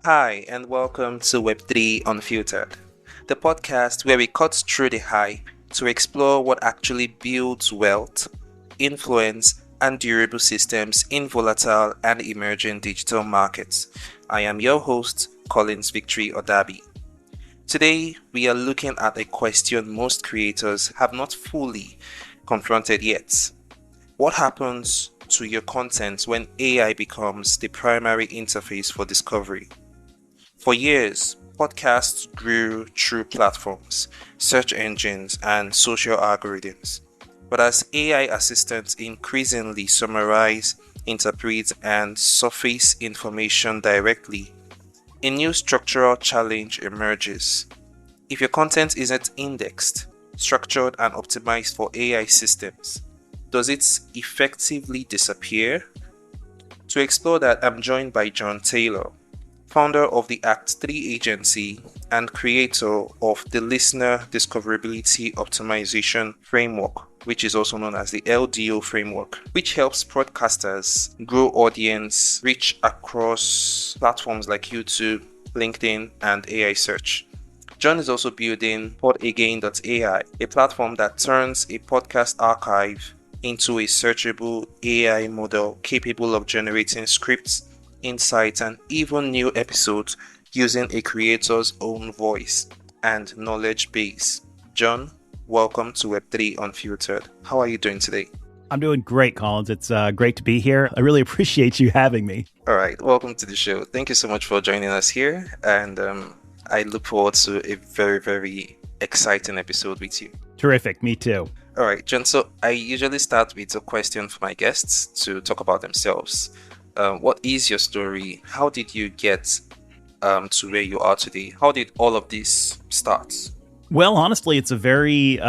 Hi, and welcome to Web3 Unfiltered, the podcast where we cut through the hype to explore what actually builds wealth, influence, and durable systems in volatile and emerging digital markets. I am your host, Collins Victory Odabi. Today, we are looking at a question most creators have not fully confronted yet. What happens to your content when AI becomes the primary interface for discovery? For years, podcasts grew through platforms, search engines, and social algorithms. But as AI assistants increasingly summarize, interpret, and surface information directly, a new structural challenge emerges. If your content isn't indexed, structured, and optimized for AI systems, does it effectively disappear? To explore that, I'm joined by John Taylor, founder of the ACT3 Agency and creator of the Listener Discoverability Optimisation framework, which is also known as the LDO framework, which helps podcasters grow audience reach across platforms like YouTube, LinkedIn, and AI search. John is also building Podagain.ai, a platform that turns a podcast archive into a searchable AI model capable of generating scripts, insights, and even new episodes using a creator's own voice and knowledge base. John, welcome to Web3 Unfiltered. How are you doing today? I'm doing great, Collins. It's great to be here. I really appreciate you having me. All right, welcome to the show. Thank you so much for joining us here, and I look forward to a very, very exciting episode with you. Terrific. Me too. All right, John. So I usually start with a question for my guests to talk about themselves. What is your story? How did you get to where you are today? How did all of this start? Well, honestly, it's a very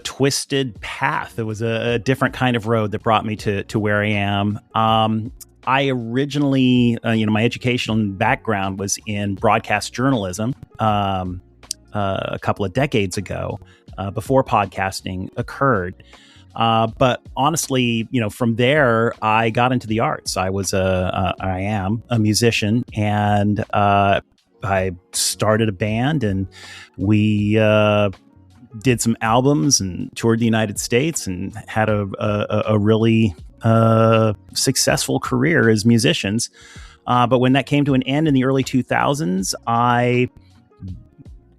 twisted path. It was a different kind of road that brought me to where I am. I originally, my educational background was in broadcast journalism a couple of decades ago, before podcasting occurred. But honestly, from there, I got into the arts. I am a musician, and I started a band, and we did some albums and toured the United States and had a really successful career as musicians. But when that came to an end in the early 2000s, I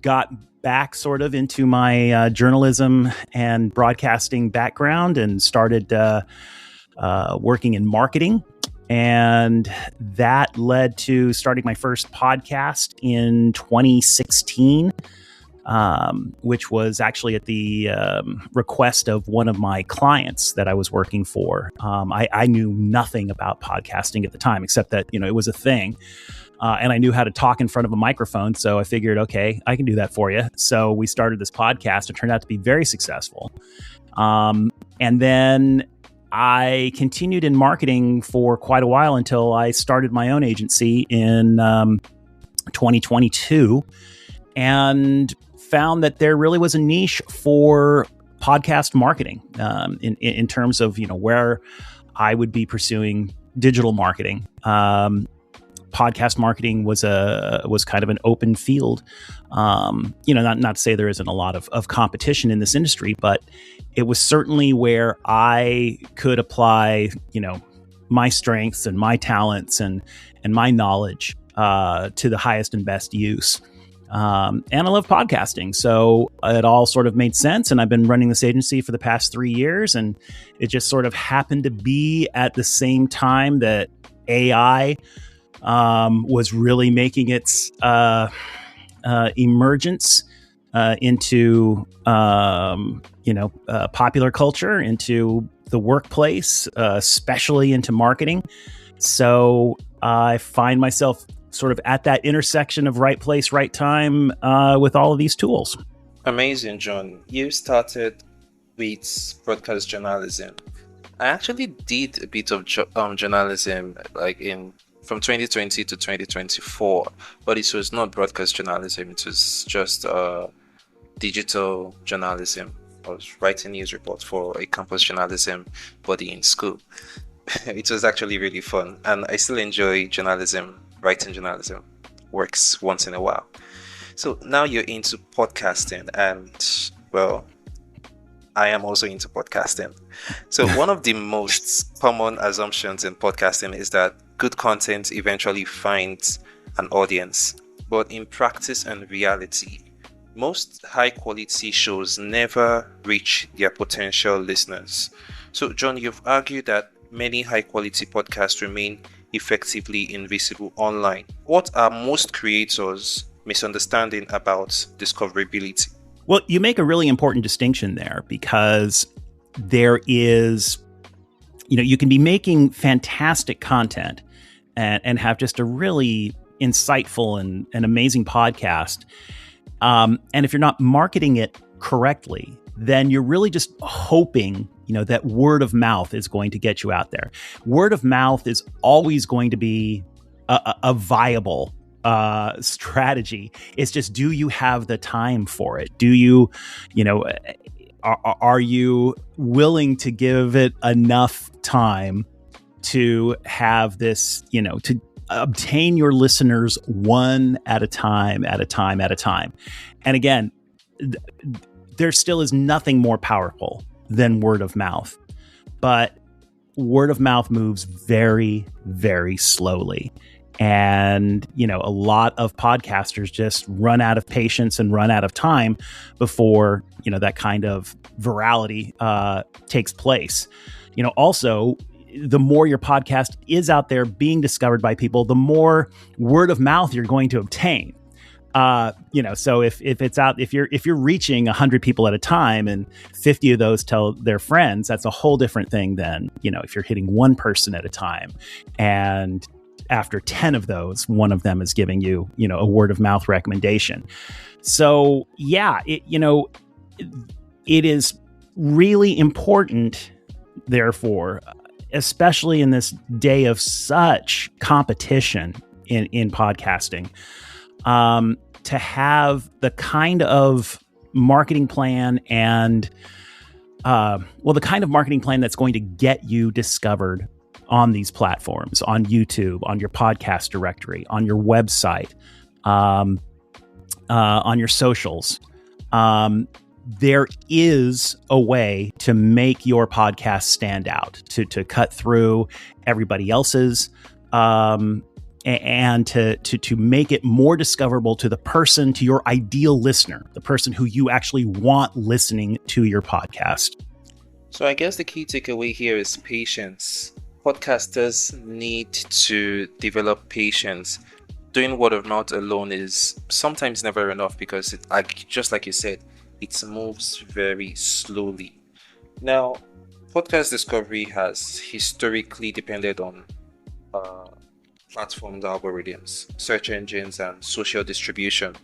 got back sort of into my journalism and broadcasting background and started working in marketing. And that led to starting my first podcast in 2016, which was actually at the request of one of my clients that I was working for. I knew nothing about podcasting at the time, except that, it was a thing. And I knew how to talk in front of a microphone. So I figured, okay, I can do that for you. So we started this podcast. It turned out to be very successful. And then I continued in marketing for quite a while until I started my own agency in 2022 and found that there really was a niche for podcast marketing in terms of, where I would be pursuing digital marketing. Podcast marketing was kind of an open field. Not to say there isn't a lot of competition in this industry, but it was certainly where I could apply, my strengths and my talents and my knowledge to the highest and best use. And I love podcasting, so it all sort of made sense. And I've been running this agency for the past 3 years, and it just sort of happened to be at the same time that AI was really making its emergence into popular culture, into the workplace, especially into marketing. So I find myself sort of at that intersection of right place, right time with all of these tools. Amazing, John. You started with broadcast journalism. I actually did a bit of journalism, from 2020 to 2024, but it was not broadcast journalism. It was just digital journalism. I was writing news reports for a campus journalism body in school. It was actually really fun, and I still enjoy journalism, writing journalism. works once in a while. So now you're into podcasting, and well, I am also into podcasting. So one of the most common assumptions in podcasting is that good content eventually finds an audience. But in practice and reality, most high quality shows never reach their potential listeners. So John, you've argued that many high quality podcasts remain effectively invisible online. What are most creators misunderstanding about discoverability? Well, you make a really important distinction there, because there is, you can be making fantastic content and have just a really insightful and amazing podcast. And if you're not marketing it correctly, then you're really just hoping, that word of mouth is going to get you out there. Word of mouth is always going to be a viable strategy. It's just, do you have the time for it? Do you, are you willing to give it enough time to have this, to obtain your listeners one at a time. And again, there still is nothing more powerful than word of mouth, but word of mouth moves very, very slowly. And, a lot of podcasters just run out of patience and run out of time before, that kind of virality takes place. Also, the more your podcast is out there being discovered by people, the more word of mouth you're going to obtain. So if it's out, if you're reaching 100 people at a time and 50 of those tell their friends, that's a whole different thing than, if you're hitting one person at a time, and after 10 of those, one of them is giving you, a word of mouth recommendation. So yeah, it is really important, therefore, especially in this day of such competition in podcasting, to have the kind of marketing plan and, the kind of marketing plan that's going to get you discovered on these platforms, on YouTube, on your podcast directory, on your website, on your socials. There is a way to make your podcast stand out, to cut through everybody else's, and to make it more discoverable to the person, to your ideal listener, the person who you actually want listening to your podcast. So I guess the key takeaway here is patience. Podcasters need to develop patience. Doing word of mouth alone is sometimes never enough, because just like you said, it moves very slowly. Now, podcast discovery has historically depended on platform algorithms, search engines, and social distribution.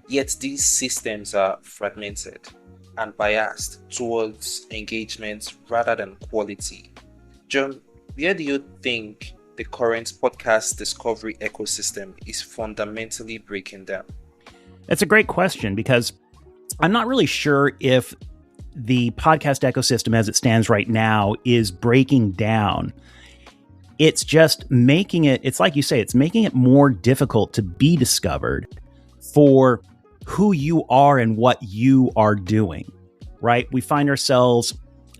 Yet these systems are fragmented and biased towards engagement rather than quality. John, where do you think the current podcast discovery ecosystem is fundamentally breaking down? That's a great question, because I'm not really sure if the podcast ecosystem as it stands right now is breaking down. It's just making it, it's like you say, it's making it more difficult to be discovered for who you are and what you are doing, right? We find ourselves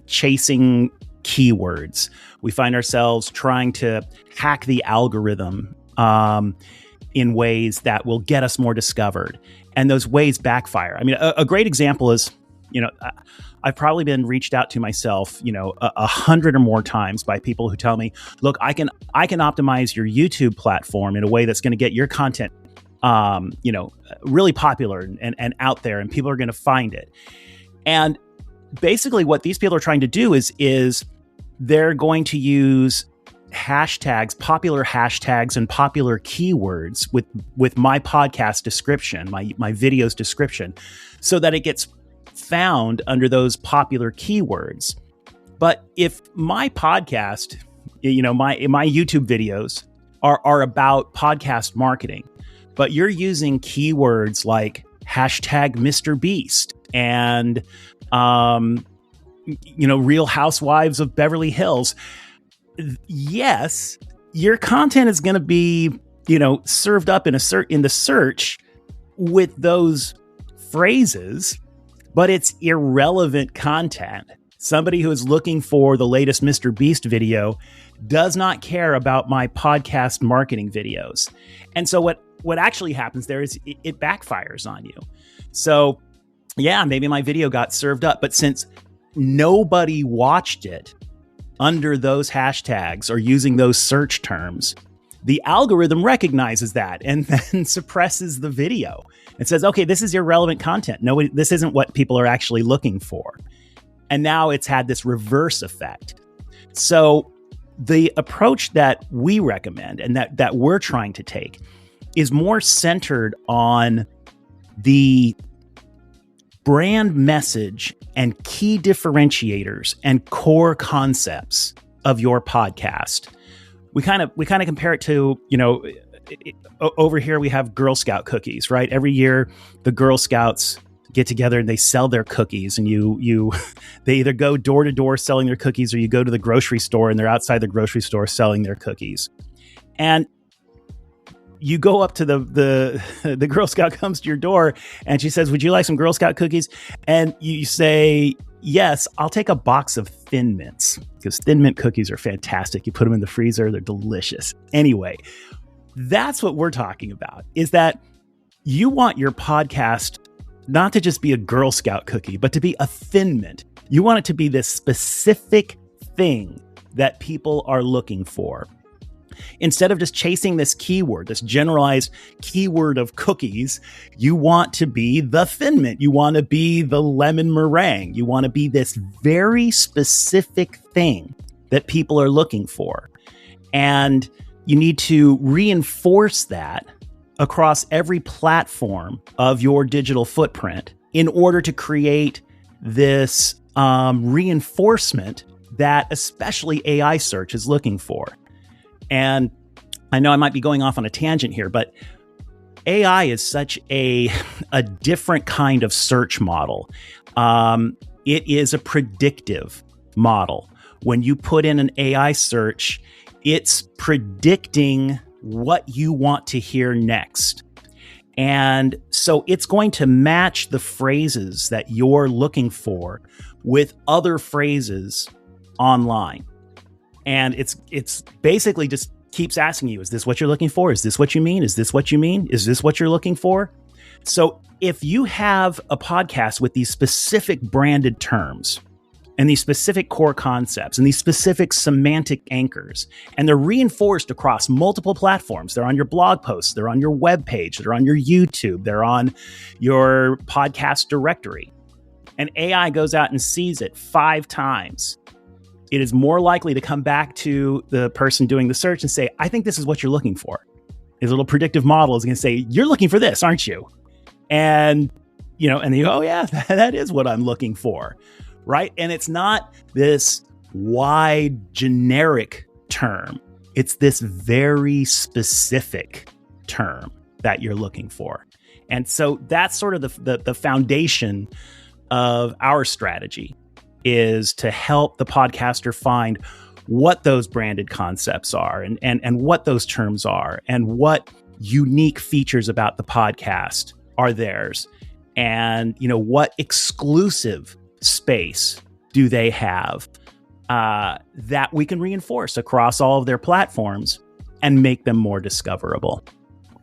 chasing keywords. We find ourselves trying to hack the algorithm in ways that will get us more discovered. And those ways backfire. I mean, a great example is, I've probably been reached out to myself, 100 or more times by people who tell me, look, I can optimize your YouTube platform in a way that's going to get your content, really popular and out there, and people are going to find it. And basically what these people are trying to do is they're going to use hashtags, popular hashtags and popular keywords with my podcast description, my video's description, so that it gets found under those popular keywords. But if my podcast, my YouTube videos are about podcast marketing, but you're using keywords like hashtag Mr. Beast and, Real Housewives of Beverly Hills, yes, your content is going to be served up in the search with those phrases, but it's irrelevant content. Somebody who is looking for the latest Mr. Beast video does not care about my podcast marketing videos. And so what actually happens there is it backfires on you. So yeah, maybe my video got served up, but since nobody watched it under those hashtags or using those search terms, the algorithm recognizes that and then suppresses the video. It says, okay, this is irrelevant content. No, this isn't what people are actually looking for. And now it's had this reverse effect. So the approach that we recommend and that we're trying to take is more centered on the brand message and key differentiators and core concepts of your podcast. We kind of compare it to, over here we have Girl Scout cookies, right? Every year the Girl Scouts get together and they sell their cookies, and they either go door to door selling their cookies, or you go to the grocery store and they're outside the grocery store selling their cookies. And you go up to the Girl Scout comes to your door and she says, "Would you like some Girl Scout cookies?" And you say, "Yes, I'll take a box of Thin Mints," because Thin Mint cookies are fantastic. You put them in the freezer, they're delicious. Anyway, that's what we're talking about, is that you want your podcast not to just be a Girl Scout cookie, but to be a Thin Mint. You want it to be this specific thing that people are looking for. Instead of just chasing this keyword, this generalized keyword of cookies, you want to be the Thin Mint. You want to be the lemon meringue. You want to be this very specific thing that people are looking for. And you need to reinforce that across every platform of your digital footprint in order to create this reinforcement that especially AI search is looking for. And I know I might be going off on a tangent here, but AI is such a different kind of search model. It is a predictive model. When you put in an AI search, it's predicting what you want to hear next. And so it's going to match the phrases that you're looking for with other phrases online. And it's basically just keeps asking you, is this what you're looking for? Is this what you mean? Is this what you mean? Is this what you're looking for? So if you have a podcast with these specific branded terms and these specific core concepts and these specific semantic anchors, and they're reinforced across multiple platforms, they're on your blog posts, they're on your web page, they're on your YouTube, they're on your podcast directory, and AI goes out and sees it 5 times, it is more likely to come back to the person doing the search and say, I think this is what you're looking for. His little predictive model is going to say, you're looking for this, aren't you? And, and they go, oh yeah, that is what I'm looking for. Right. And it's not this wide generic term. It's this very specific term that you're looking for. And so that's sort of the foundation of our strategy, is to help the podcaster find what those branded concepts are and what those terms are and what unique features about the podcast are theirs, and what exclusive space do they have that we can reinforce across all of their platforms and make them more discoverable.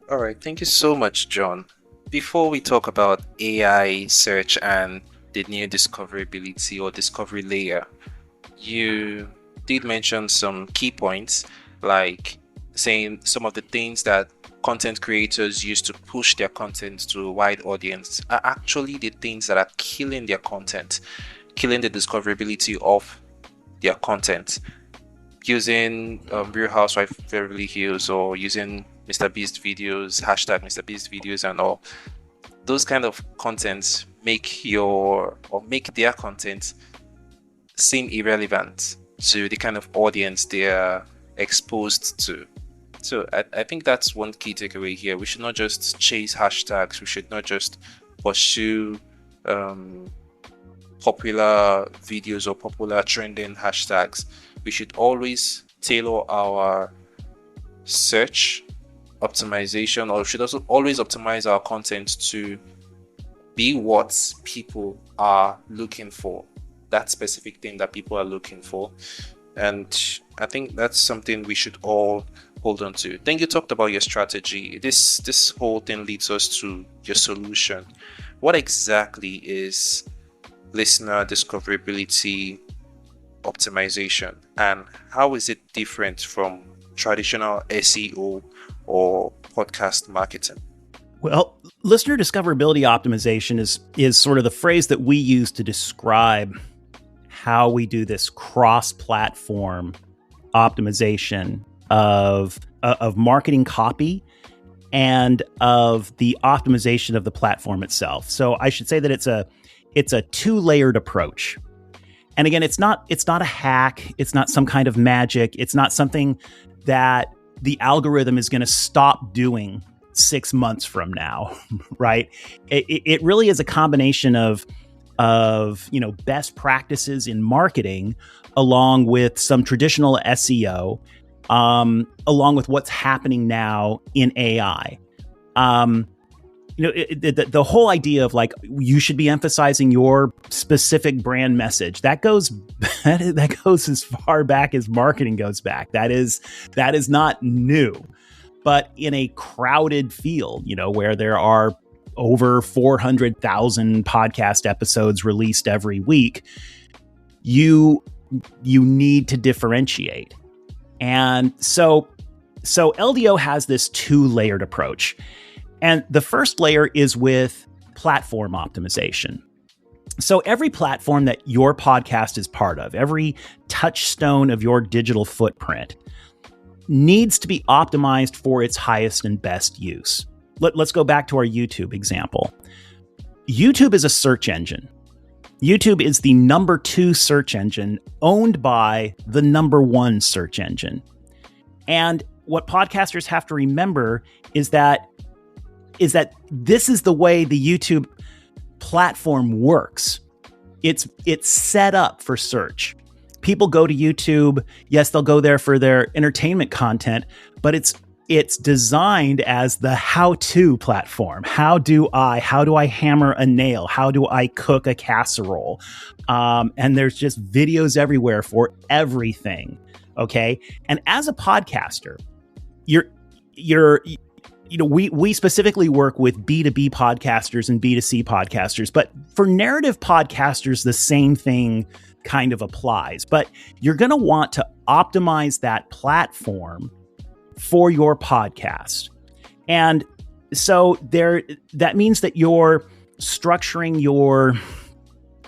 All right, thank you so much, John. Before we talk about AI search and the new discoverability or discovery layer, you did mention some key points, like saying some of the things that content creators use to push their content to a wide audience are actually the things that are killing their content, killing the discoverability of their content. Using Real Housewife Beverly Hills, or using Mr. Beast videos, hashtag Mr. Beast videos and all. Those kind of contents make their content seem irrelevant to the kind of audience they are exposed to. So I think that's one key takeaway here. We should not just chase hashtags. We should not just pursue popular videos or popular trending hashtags. We should always tailor our search optimization, or should also always optimize our content to be what people are looking for, that specific thing that people are looking for. And I think that's something we should all hold on to. Then you talked about your strategy. This whole thing leads us to your solution. What exactly is listener discoverability optimization, and how is it different from traditional SEO or podcast marketing? Well, listener discoverability optimization is sort of the phrase that we use to describe how we do this cross-platform optimization of marketing copy and of the optimization of the platform itself. So I should say that it's a two-layered approach. And again, it's not a hack. It's not some kind of magic. It's not something that the algorithm is going to stop doing 6 months from now, right? It really is a combination of best practices in marketing, along with some traditional SEO, along with what's happening now in AI. The whole idea of like, you should be emphasizing your specific brand message, that goes as far back as marketing goes back. That is not new. But in a crowded field, where there are over 400,000 podcast episodes released every week, you need to differentiate. And so LDO has this two-layered approach. And the first layer is with platform optimization. So every platform that your podcast is part of, every touchstone of your digital footprint, needs to be optimized for its highest and best use. Let's go back to our YouTube example. YouTube is a search engine. YouTube is the number 2 search engine owned by the number 1 search engine. And what podcasters have to remember is that this is the way the YouTube platform works. It's set up for search. People go to YouTube. Yes, they'll go there for their entertainment content, but it's designed as the how-to platform. How do I hammer a nail? How do I cook a casserole? And there's just videos everywhere for everything. Okay. And as a podcaster, we specifically work with B2B podcasters and B2C podcasters, but for narrative podcasters, the same thing kind of applies. But you're going to want to optimize that platform for your podcast. And so that means that you're structuring your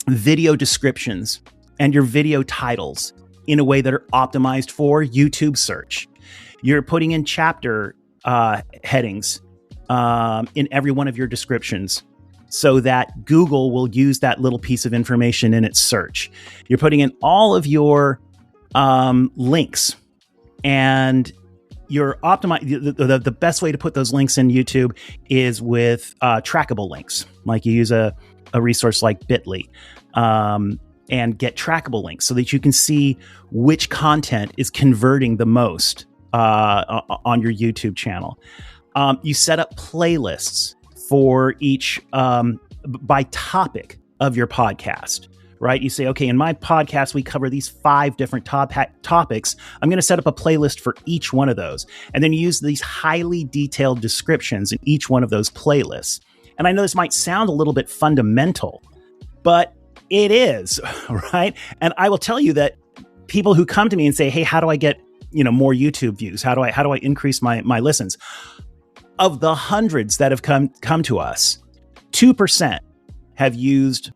video descriptions and your video titles in a way that are optimized for YouTube search. You're putting in chapter headings in every one of your descriptions so that Google will use that little piece of information in its search. You're putting in all of your links, and you're optimizing. The best way to put those links in YouTube is with trackable links, like you use a resource like Bitly, and get trackable links so that you can see which content is converting the most on your YouTube channel. You set up playlists for each by topic of your podcast, right? You say, okay, in my podcast, we cover these 5 different topics. I'm going to set up a playlist for each one of those. And then you use these highly detailed descriptions in each one of those playlists. And I know this might sound a little bit fundamental, but it is, right? And I will tell you that people who come to me and say, hey, how do I get more YouTube views? How do I increase my listens? Of the hundreds that have come to us, 2% have used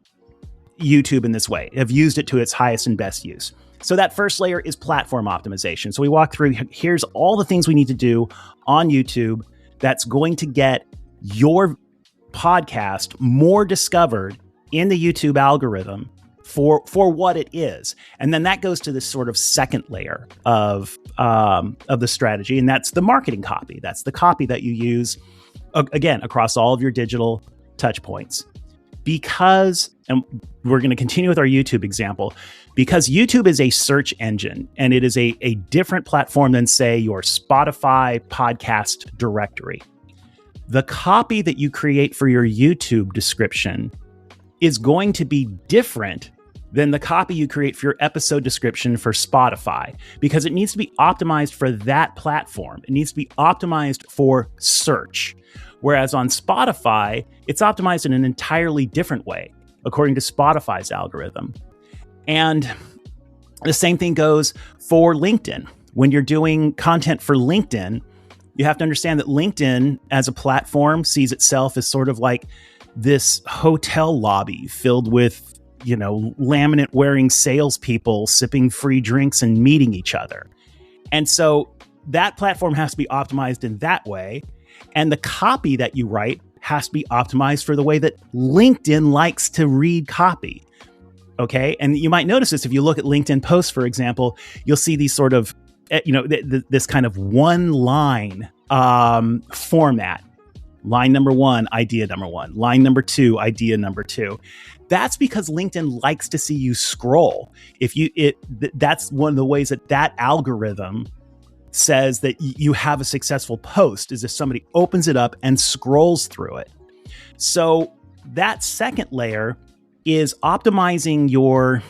YouTube in this way, have used it to its highest and best use. So that first layer is platform optimization. So we walk through, here's all the things we need to do on YouTube that's going to get your podcast more discovered in the YouTube algorithm for what it is. And then that goes to this sort of second layer of the strategy, and that's the marketing copy. That's the copy that you use, again, across all of your digital touch points. because, and we're going to continue with our YouTube example, because YouTube is a search engine and it is a different platform than, say, your Spotify podcast directory. The copy that you create for your YouTube description is going to be different than the copy you create for your episode description for Spotify, because it needs to be optimized for that platform. It needs to be optimized for search. Whereas on Spotify, it's optimized in an entirely different way, according to Spotify's algorithm. And the same thing goes for LinkedIn. When you're doing content for LinkedIn, you have to understand that LinkedIn as a platform sees itself as sort of like this hotel lobby filled with, laminate wearing salespeople sipping free drinks and meeting each other. And so that platform has to be optimized in that way. And the copy that you write has to be optimized for the way that LinkedIn likes to read copy. Okay. And you might notice this if you look at LinkedIn posts, for example, you'll see these sort of, this kind of one line format. Line number one, idea number one. Line number two, idea number two. That's because LinkedIn likes to see you scroll. That's one of the ways that algorithm says that you have a successful post, is if somebody opens it up and scrolls through it. So that second layer is optimizing your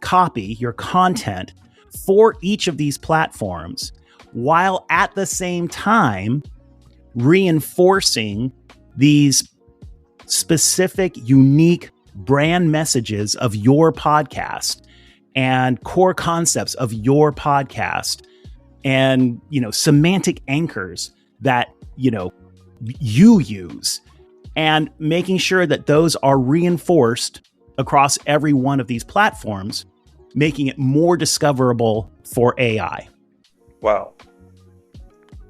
copy, your content for each of these platforms, while at the same time reinforcing these specific, unique brand messages of your podcast and core concepts of your podcast and, semantic anchors that, you use, and making sure that those are reinforced across every one of these platforms, making it more discoverable for AI. Wow.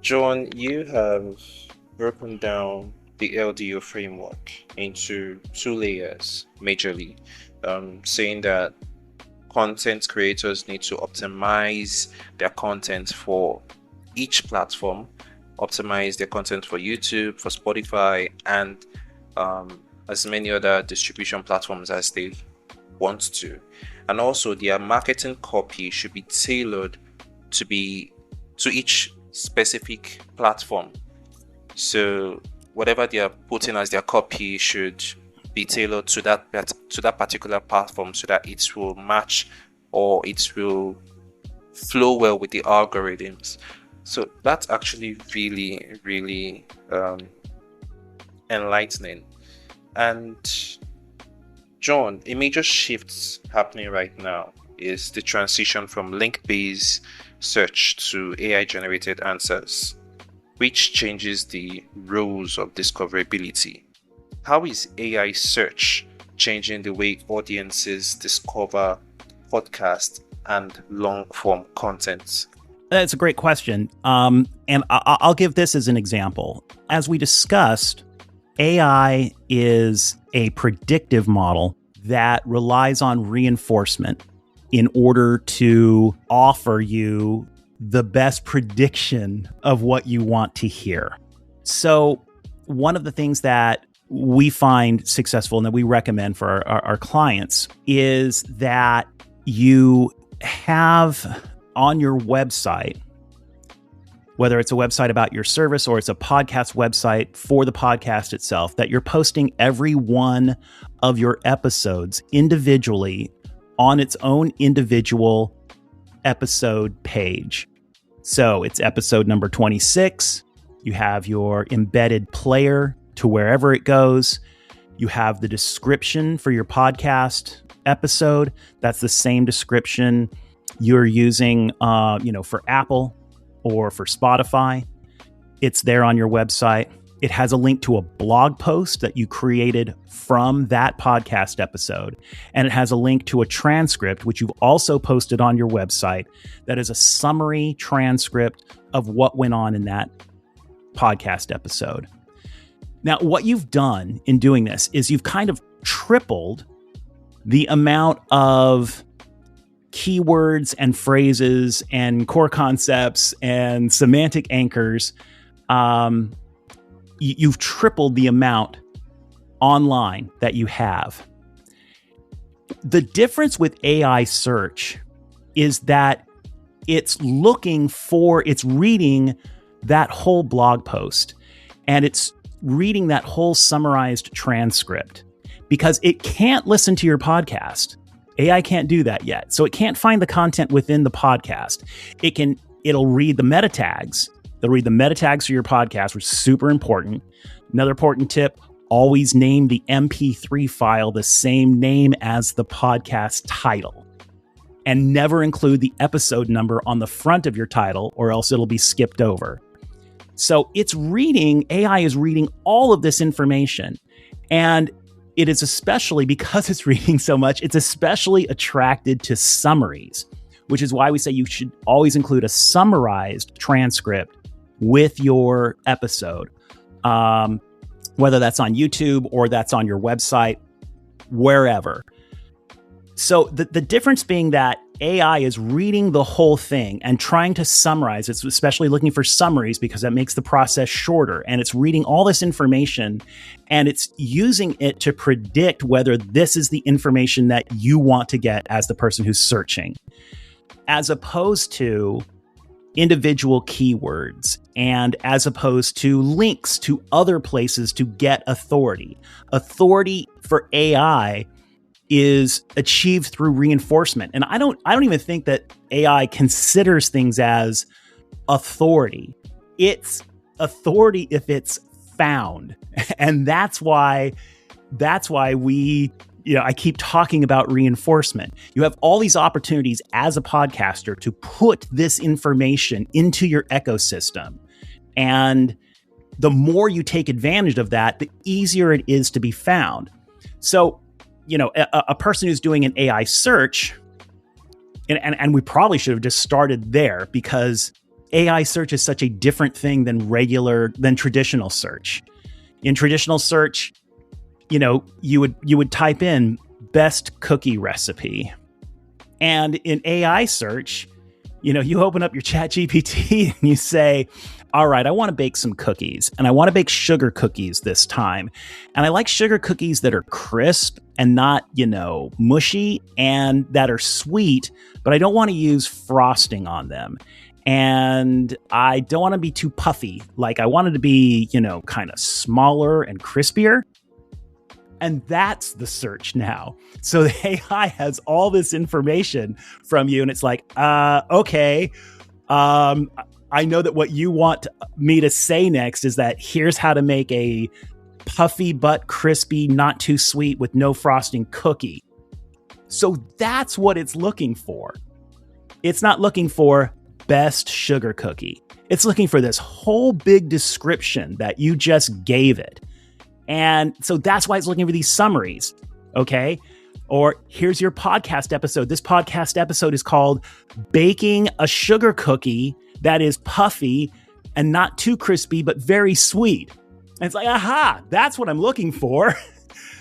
John, you have broken down the LDO framework into two layers, majorly, saying that content creators need to optimize their content for each platform, optimize their content for YouTube, for Spotify, and as many other distribution platforms as they want to. And also their marketing copy should be tailored to each specific platform. So whatever they are putting as their copy should be tailored to that particular platform, so that it will match or it will flow well with the algorithms. So that's actually really, really enlightening. And John, a major shift happening right now is the transition from link-based search to AI-generated answers, which changes the roles of discoverability. How is AI search changing the way audiences discover podcasts and long-form content? That's a great question. And I'll give this as an example. As we discussed, AI is a predictive model that relies on reinforcement in order to offer you the best prediction of what you want to hear. So one of the things that we find successful and that we recommend for our clients is that you have on your website, whether it's a website about your service or it's a podcast website for the podcast itself, that you're posting every one of your episodes individually on its own individual episode page. So it's episode number 26. You have your embedded player to wherever it goes. You have the description for your podcast episode. That's the same description you're using, for Apple or for Spotify. It's there on your website. It has a link to a blog post that you created from that podcast episode. And it has a link to a transcript, which you've also posted on your website, that is a summary transcript of what went on in that podcast episode. Now, what you've done in doing this is you've kind of tripled the amount of keywords and phrases and core concepts and semantic anchors. You've tripled the amount online that you have. The difference with AI search is that it's reading that whole blog post and it's reading that whole summarized transcript because it can't listen to your podcast. AI can't do that yet. So it can't find the content within the podcast. It'll read the meta tags. It'll read the meta tags for your podcast, which is super important. Another important tip, always name the MP3 file the same name as the podcast title. And never include the episode number on the front of your title, or else it'll be skipped over. So AI is reading all of this information. And it is especially, because it's reading so much, it's especially attracted to summaries, which is why we say you should always include a summarized transcript with your episode, whether that's on YouTube or that's on your website, wherever. So the difference being that AI is reading the whole thing and trying to summarize. It's especially looking for summaries because that makes the process shorter. And it's reading all this information and it's using it to predict whether this is the information that you want to get as the person who's searching, as opposed to individual keywords and as opposed to links to other places to get authority. Authority for AI is achieved through reinforcement. And I don't even think that AI considers things as authority. It's authority if it's found. And that's why we, I keep talking about reinforcement. You have all these opportunities as a podcaster to put this information into your ecosystem. And the more you take advantage of that, the easier it is to be found. So, a person who's doing an AI search, and we probably should have just started there because AI search is such a different thing than traditional search. In traditional search, you would type in best cookie recipe. And in AI search, you open up your ChatGPT and you say, all right, I want to bake some cookies and I want to bake sugar cookies this time. And I like sugar cookies that are crisp and not, mushy and that are sweet, but I don't want to use frosting on them. And I don't want to be too puffy. Like I want it to be, kind of smaller and crispier. And that's the search now. So the AI has all this information from you and it's like, okay, I know that what you want me to say next is that here's how to make a puffy but crispy, not too sweet with no frosting cookie. So that's what it's looking for. It's not looking for best sugar cookie. It's looking for this whole big description that you just gave it. And so that's why it's looking for these summaries. Okay. Or here's your podcast episode. This podcast episode is called Baking a Sugar Cookie That is Puffy and Not Too Crispy, but Very Sweet. And it's like, aha, that's what I'm looking for.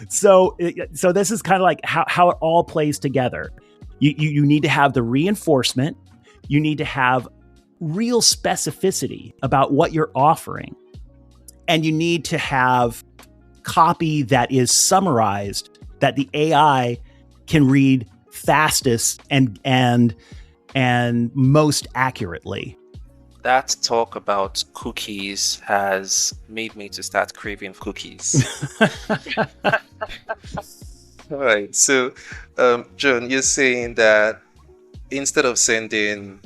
So this is kind of like how it all plays together. You need to have the reinforcement. You need to have real specificity about what you're offering. And you need to have copy that is summarized that the AI can read fastest and most accurately. That talk about cookies has made me to start craving cookies. All right. So, John, you're saying that instead of sending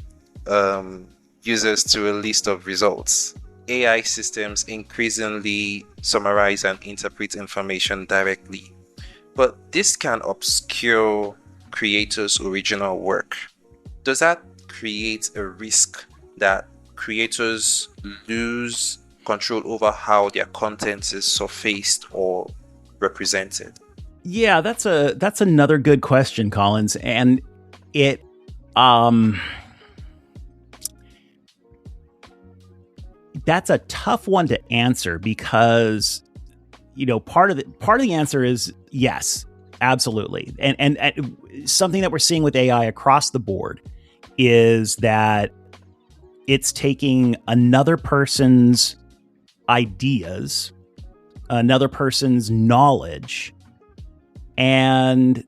users to a list of results, AI systems increasingly summarize and interpret information directly. But this can obscure creators' original work. Does that create a risk that creators lose control over how their content is surfaced or represented? Yeah, that's another good question, Collins. And it that's a tough one to answer because part of the answer is yes, absolutely. And something that we're seeing with AI across the board is that it's taking another person's ideas, another person's knowledge and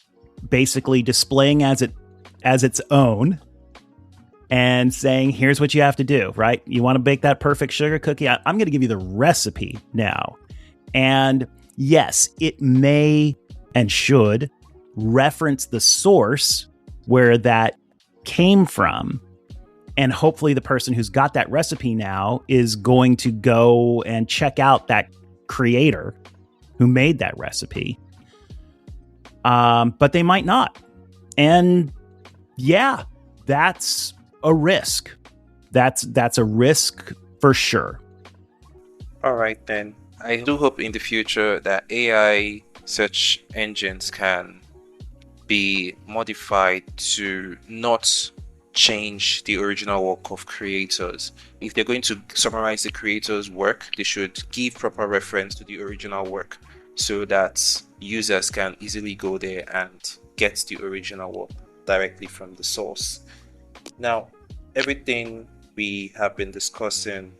basically displaying as its own and saying, here's what you have to do, right? You want to bake that perfect sugar cookie? I'm going to give you the recipe now. And yes, it may and should reference the source where that came from. And hopefully the person who's got that recipe now is going to go and check out that creator who made that recipe. But they might not. And yeah, that's a risk. That's a risk for sure. All right, then. I do hope in the future that AI search engines can be modified to not change the original work of creators. If they're going to summarize the creator's work, they should give proper reference to the original work so that users can easily go there and get the original work directly from the source. Now, everything we have been discussing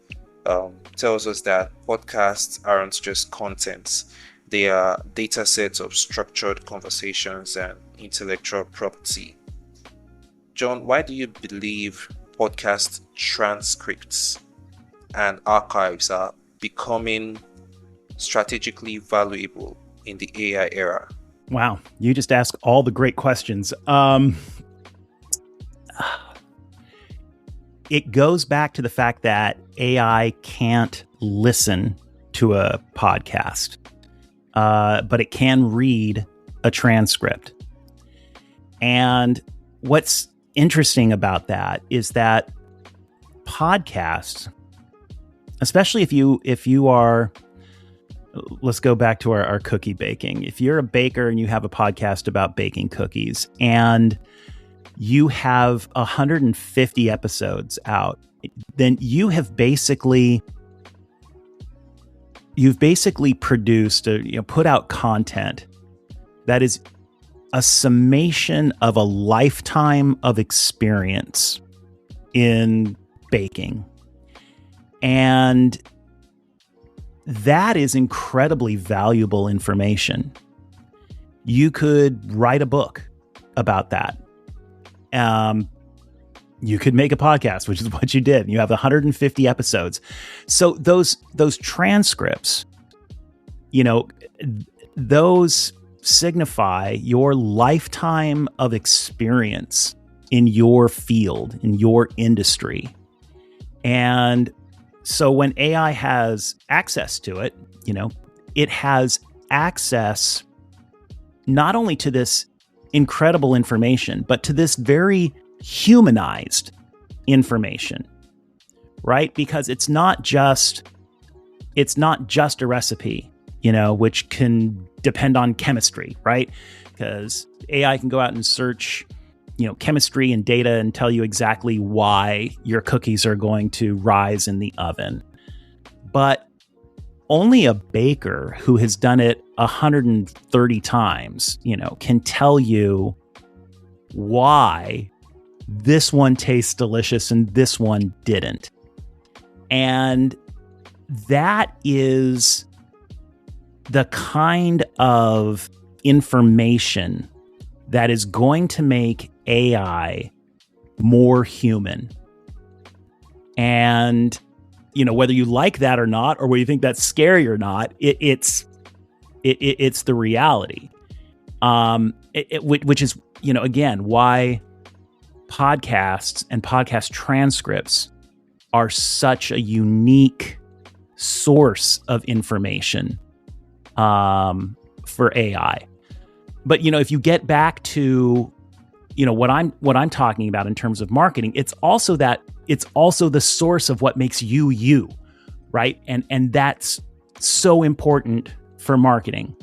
tells us that podcasts aren't just contents. They are data sets of structured conversations and intellectual property. John, why do you believe podcast transcripts and archives are becoming strategically valuable in the AI era? Wow, you just asked all the great questions. It goes back to the fact that AI can't listen to a podcast, but it can read a transcript. And what's interesting about that is that podcasts, especially if you are, let's go back to our cookie baking. If you're a baker and you have a podcast about baking cookies and you have 150 episodes out, then you've basically produced put out content that is a summation of a lifetime of experience in baking. And that is incredibly valuable information. You could write a book about that. You could make a podcast, which is what you did. You have 150 episodes. So those transcripts, those signify your lifetime of experience in your field, in your industry. And so when AI has access to it, it has access not only to this incredible information, but to this very humanized information, right? Because it's not just a recipe, which can depend on chemistry, right? Because AI can go out and search, chemistry and data and tell you exactly why your cookies are going to rise in the oven. But only a baker who has done it 130 times, can tell you why this one tastes delicious and this one didn't. And that is the kind of information that is going to make AI more human. And, whether you like that or not, or whether you think that's scary or not, it's the reality. Which is, again, why podcasts and podcast transcripts are such a unique source of information for AI. But if you get back to what I'm talking about in terms of marketing, it's also the source of what makes you, right? And that's so important for marketing.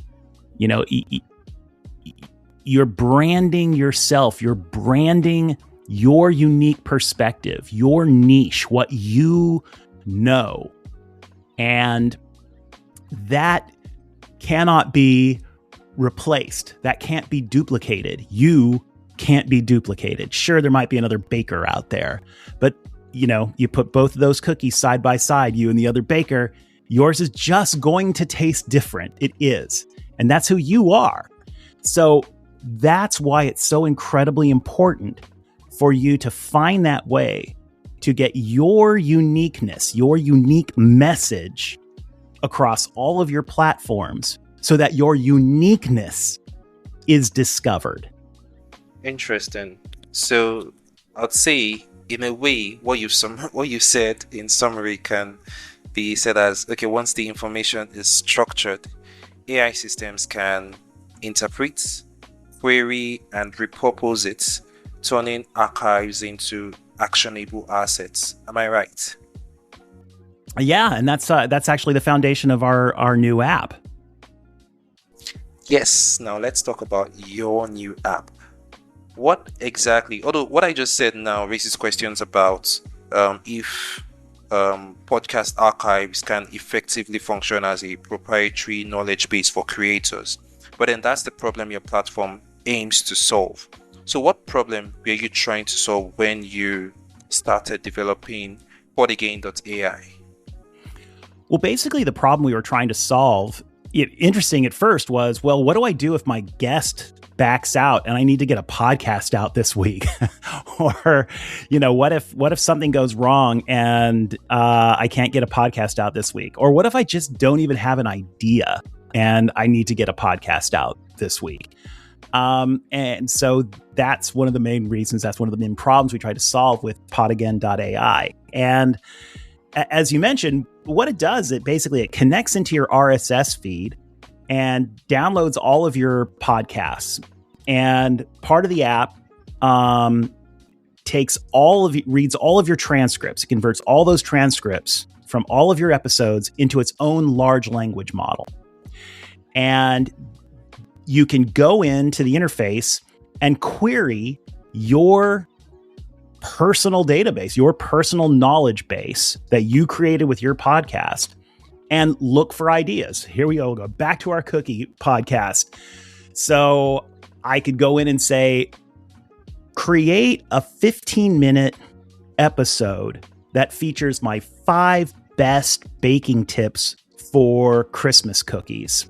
You're branding yourself, you're branding your unique perspective, your niche, what you know. And that cannot be replaced. That can't be duplicated. You can't be duplicated. Sure, there might be another baker out there, but you put both of those cookies side by side, you and the other baker, Yours is just going to taste different. It is. And that's who you are. So that's why it's so incredibly important for you to find that way to get your uniqueness, your unique message across all of your platforms so that your uniqueness is discovered. Interesting. So I'd say, in a way, what you said in summary can be said as, okay, once the information is structured, AI systems can interpret, query, and repurpose it, turning archives into actionable assets. Am I right? Yeah, and that's actually the foundation of our new app. Yes. Now let's talk about your new app. What exactly, although what I just said now raises questions about if podcast archives can effectively function as a proprietary knowledge base for creators. But then that's the problem your platform aims to solve. So what problem were you trying to solve when you started developing Podagain.ai? Well, basically the problem we were trying to solve, interesting at first, was, well, what do I do if my guest backs out and I need to get a podcast out this week? Or, what if something goes wrong and I can't get a podcast out this week? Or what if I just don't even have an idea and I need to get a podcast out this week? And so that's one of the main reasons, that's one of the main problems we try to solve with Podagain.ai. And as you mentioned, what it does, it connects into your RSS feed and downloads all of your podcasts. And part of the app reads all of your transcripts. It converts all those transcripts from all of your episodes into its own large language model. And you can go into the interface and query your personal database, your personal knowledge base that you created with your podcast, and look for ideas. Here we go back to our cookie podcast. So I could go in and say, create a 15-minute episode that features my 5 best baking tips for Christmas cookies.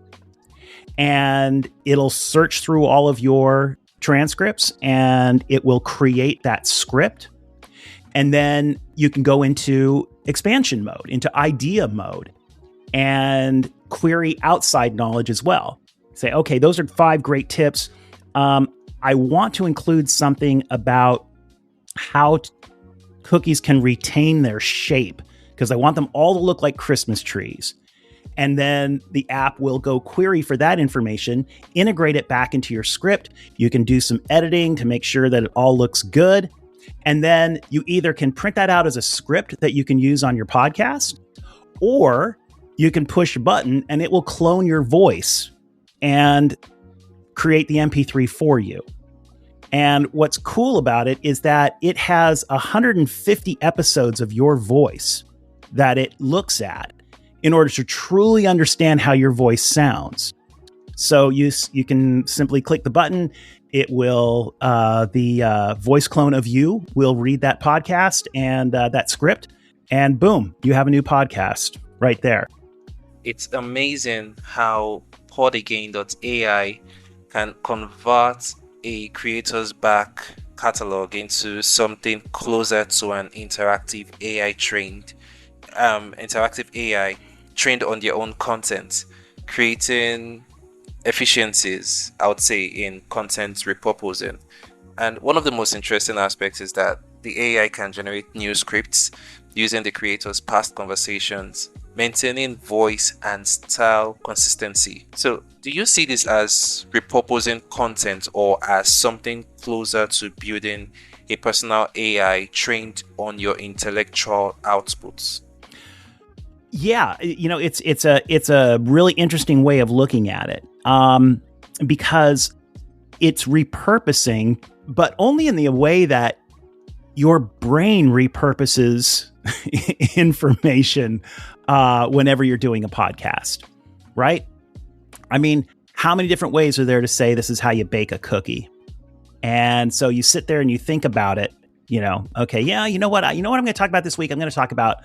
And it'll search through all of your transcripts and it will create that script. And then you can go into expansion mode, into idea mode, and query outside knowledge as well. Say, okay, those are 5 great tips. I want to include something about how cookies can retain their shape because I want them all to look like Christmas trees. And then the app will go query for that information, integrate it back into your script. You can do some editing to make sure that it all looks good. And then you either can print that out as a script that you can use on your podcast, or you can push a button and it will clone your voice and create the MP3 for you. And what's cool about it is that it has 150 episodes of your voice that it looks at in order to truly understand how your voice sounds. So you can simply click the button. It will, the voice clone of you will read that podcast and that script, and boom, you have a new podcast right there. It's amazing how Podagain.ai can convert a creator's back catalog into something closer to an interactive AI trained on their own content, creating efficiencies, I would say, in content repurposing. And one of the most interesting aspects is that the AI can generate new scripts using the creator's past conversations, maintaining voice and style consistency. So do you see this as repurposing content or as something closer to building a personal AI trained on your intellectual outputs? Yeah, it's a really interesting way of looking at it, because it's repurposing, but only in the way that your brain repurposes information whenever you're doing a podcast, right? I mean, how many different ways are there to say this is how you bake a cookie? And so you sit there and you think about it, Okay, yeah, you know what I'm going to talk about this week? I'm going to talk about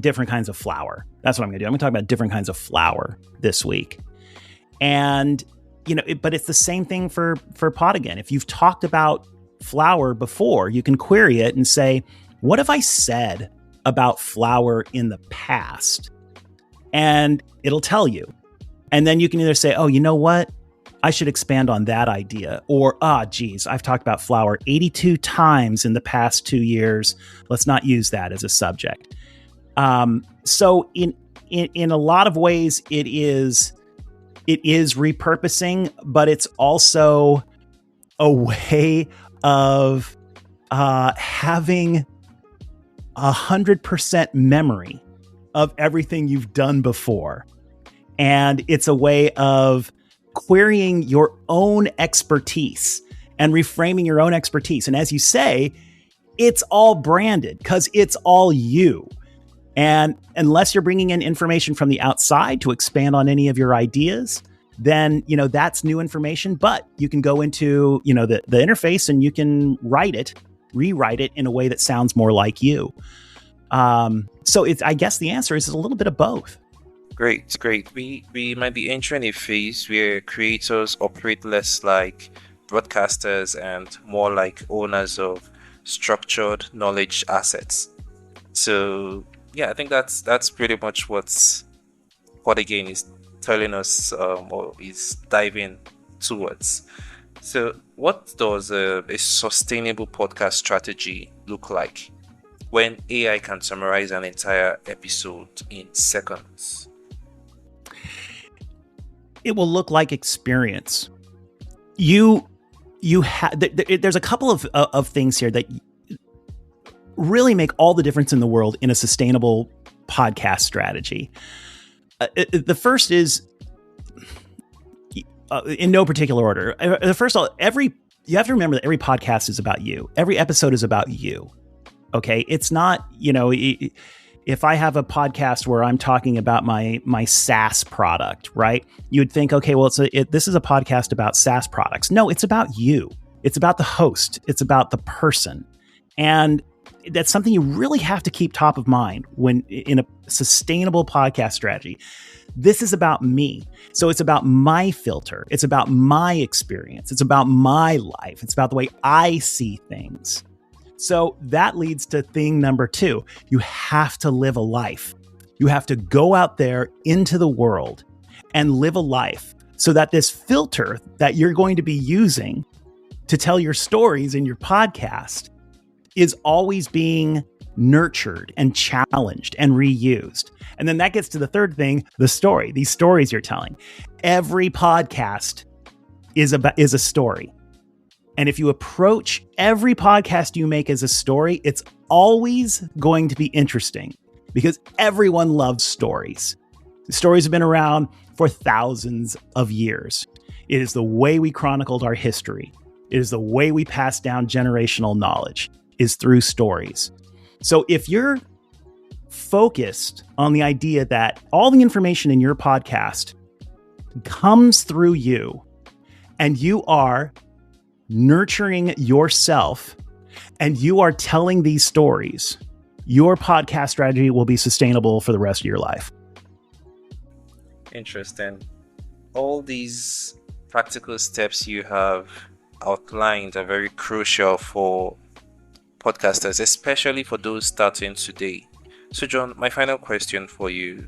different kinds of flour. That's what I'm going to do. I'm going to talk about different kinds of flour this week. And, but it's the same thing for Podagain. If you've talked about flour before, you can query it and say, what have I said about flour in the past? And it'll tell you. And then you can either say, oh, you know what? I should expand on that idea. Or, geez, I've talked about flour 82 times in the past 2 years. Let's not use that as a subject. So in a lot of ways, it is repurposing, but it's also a way of having 100% memory of everything you've done before. And it's a way of querying your own expertise and reframing your own expertise. And as you say, it's all branded because it's all you. And unless you're bringing in information from the outside to expand on any of your ideas, then, that's new information. But you can go into, the interface and you can rewrite it in a way that sounds more like you. So I guess the answer is a little bit of both. Great. We might be entering a phase where creators operate less like broadcasters and more like owners of structured knowledge assets. So yeah, I think that's pretty much what Podagain is telling us, or is diving towards. So what does a sustainable podcast strategy look like when AI can summarize an entire episode in seconds? It will look like experience. There's a couple of things here that really make all the difference in the world in a sustainable podcast strategy. The first is, in no particular order. First of all, you have to remember that every podcast is about you. Every episode is about you. Okay, it's not, if I have a podcast where I'm talking about my SaaS product, right? You'd think, okay, well, this is a podcast about SaaS products. No, it's about you. It's about the host. It's about the person. And that's something you really have to keep top of mind when in a sustainable podcast strategy. This is about me. So it's about my filter. It's about my experience. It's about my life. It's about the way I see things. So that leads to thing number 2. You have to live a life. You have to go out there into the world and live a life so that this filter that you're going to be using to tell your stories in your podcast is always being nurtured and challenged and reused. And then that gets to the third thing, the story, these stories you're telling. Every podcast is a story. And if you approach every podcast you make as a story, it's always going to be interesting because everyone loves stories. Stories have been around for thousands of years. It is the way we chronicled our history. It is the way we pass down generational knowledge, is through stories. So if you're focused on the idea that all the information in your podcast comes through you and you are nurturing yourself and you are telling these stories, your podcast strategy will be sustainable for the rest of your life. Interesting. All these practical steps you have outlined are very crucial for podcasters, especially for those starting today. So John, my final question for you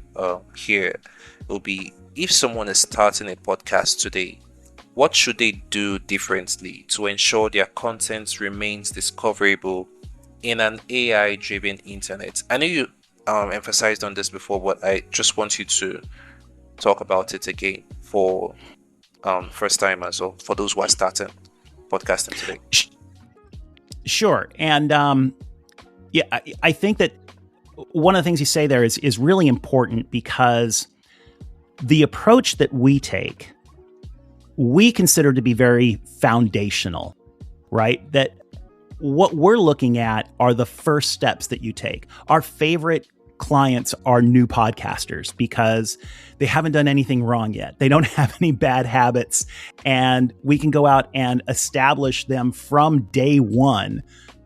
here will be, if someone is starting a podcast today, what should they do differently to ensure their content remains discoverable in an AI-driven internet? I know you emphasized on this before, but I just want you to talk about it again for first timers or for those who are starting podcasting today. Sure. And I think that one of the things you say there is really important because the approach that we take, we consider to be very foundational, right? That what we're looking at are the first steps that you take. Our favorite clients are new podcasters because they haven't done anything wrong yet. They don't have any bad habits, and we can go out and establish them from day one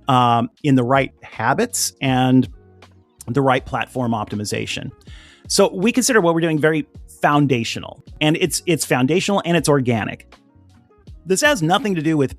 in the right habits and the right platform optimization. So we consider what we're doing very foundational, and it's foundational and it's organic. This has nothing to do with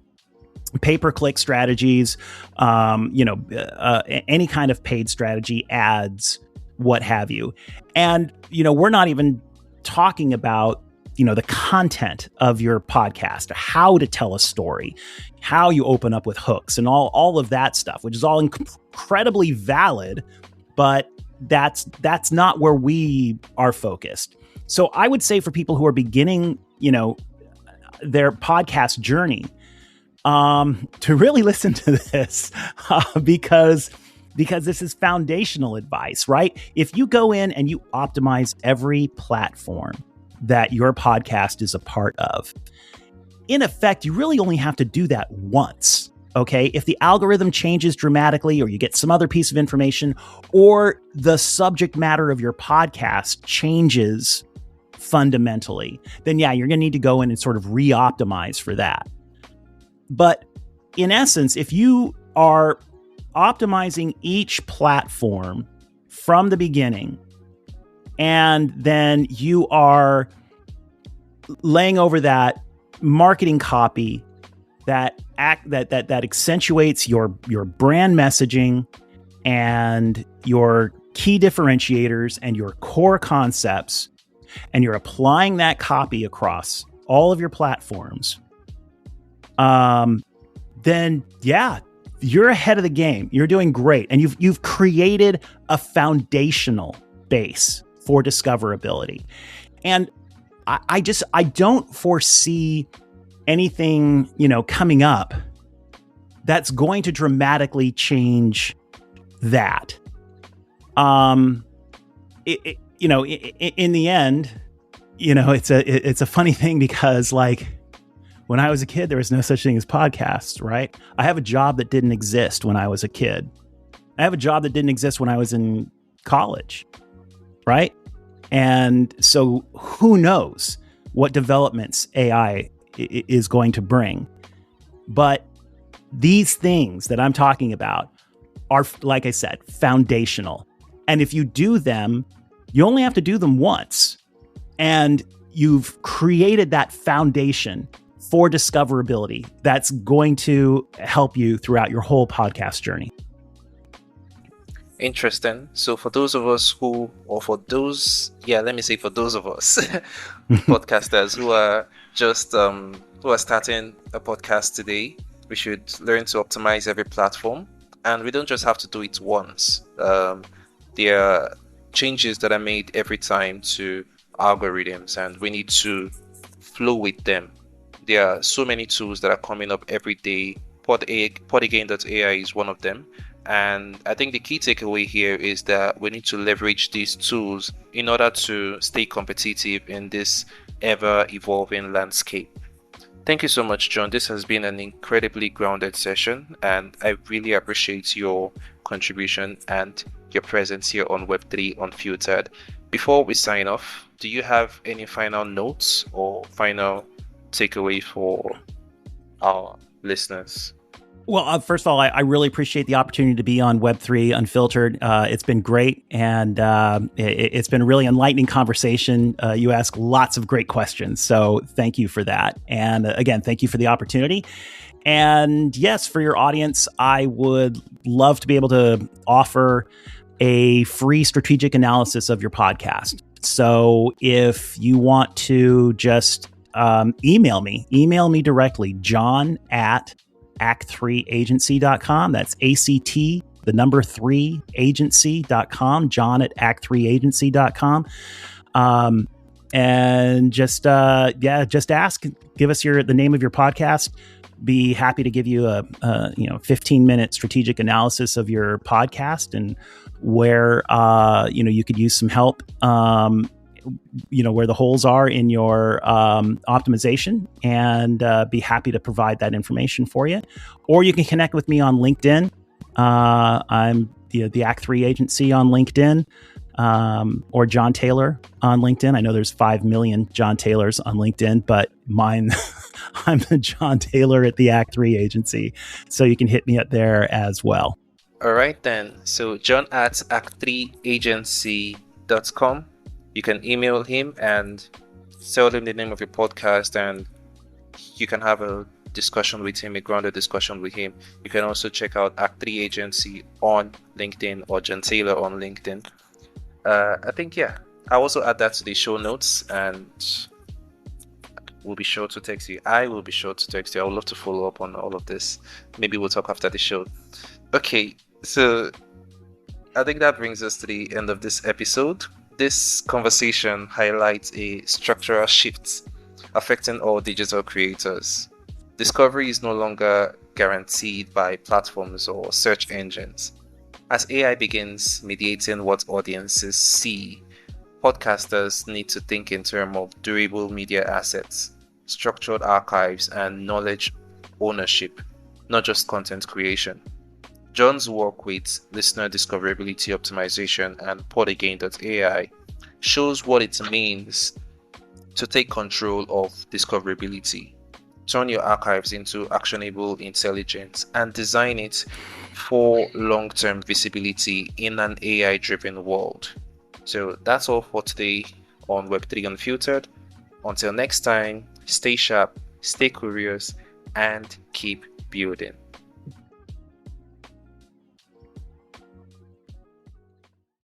pay-per-click strategies, any kind of paid strategy, ads, what have you. And, we're not even talking about, the content of your podcast, how to tell a story, how you open up with hooks and all of that stuff, which is all incredibly valid, but that's not where we are focused. So I would say for people who are beginning, their podcast journey, to really listen to this, because this is foundational advice, right? If you go in and you optimize every platform that your podcast is a part of, in effect, you really only have to do that once. Okay. If the algorithm changes dramatically, or you get some other piece of information, or the subject matter of your podcast changes fundamentally, then yeah, you're going to need to go in and sort of re-optimize for that. But in essence, if you are optimizing each platform from the beginning, and then you are laying over that marketing copy that accentuates your brand messaging and your key differentiators and your core concepts, and you're applying that copy across all of your platforms, then yeah, you're ahead of the game. You're doing great, and you've created a foundational base for discoverability. And I don't foresee anything, coming up that's going to dramatically change that. In the end, it's a funny thing, because when I was a kid, there was no such thing as podcasts, right? I have a job that didn't exist when I was a kid. I have a job that didn't exist when I was in college, right? And so who knows what developments AI is going to bring. But these things that I'm talking about are, like I said, foundational. And if you do them, you only have to do them once. And you've created that foundation for discoverability that's going to help you throughout your whole podcast journey. Interesting. So for those of us for those of us podcasters who are just who are starting a podcast today, we should learn to optimize every platform, and we don't just have to do it once. There are changes that are made every time to algorithms, and we need to flow with them. There are so many tools that are coming up every day. Podagain.ai is one of them. And I think the key takeaway here is that we need to leverage these tools in order to stay competitive in this ever-evolving landscape. Thank you so much, John. This has been an incredibly grounded session, and I really appreciate your contribution and your presence here on Web3 Unfiltered. Before we sign off, do you have any final notes or final takeaway for our listeners? Well, first of all, I really appreciate the opportunity to be on Web3 Unfiltered. It's been great, and it's been a really enlightening conversation. You ask lots of great questions, so thank you for that. And again, thank you for the opportunity. And yes, for your audience, I would love to be able to offer a free strategic analysis of your podcast. So if you want to just email me directly, John at ACT3Agency.com. That's ACT, the number 3 agency.com, John at ACT3Agency.com. And just ask, give us the name of your podcast. Be happy to give you a 15-minute strategic analysis of your podcast and where, you could use some help, where the holes are in your optimization, and be happy to provide that information for you. Or you can connect with me on LinkedIn. I'm the ACT3 Agency on LinkedIn. or John Taylor on LinkedIn. I know there's 5 million John Taylors on LinkedIn, but mine, I'm the John Taylor at the ACT3 Agency. So you can hit me up there as well. All right, then. So John at ACT3Agency.com. You can email him and tell him the name of your podcast, and you can have a discussion with him, a grounded discussion with him. You can also check out ACT3 Agency on LinkedIn or John Taylor on LinkedIn. I think, yeah, I'll also add that to the show notes, and we'll be sure to text you. I will be sure to text you. I would love to follow up on all of this. Maybe we'll talk after the show. Okay, so I think that brings us to the end of this episode. This conversation highlights a structural shift affecting all digital creators. Discovery is no longer guaranteed by platforms or search engines. As AI begins mediating what audiences see, podcasters need to think in terms of durable media assets, structured archives, and knowledge ownership, not just content creation. John's work with Listener Discoverability Optimisation and Podagain.ai shows what it means to take control of discoverability, turn your archives into actionable intelligence, and design it for long-term visibility in an AI-driven world. So that's all for today on Web3 Unfiltered. Until next time, stay sharp, stay curious, and keep building.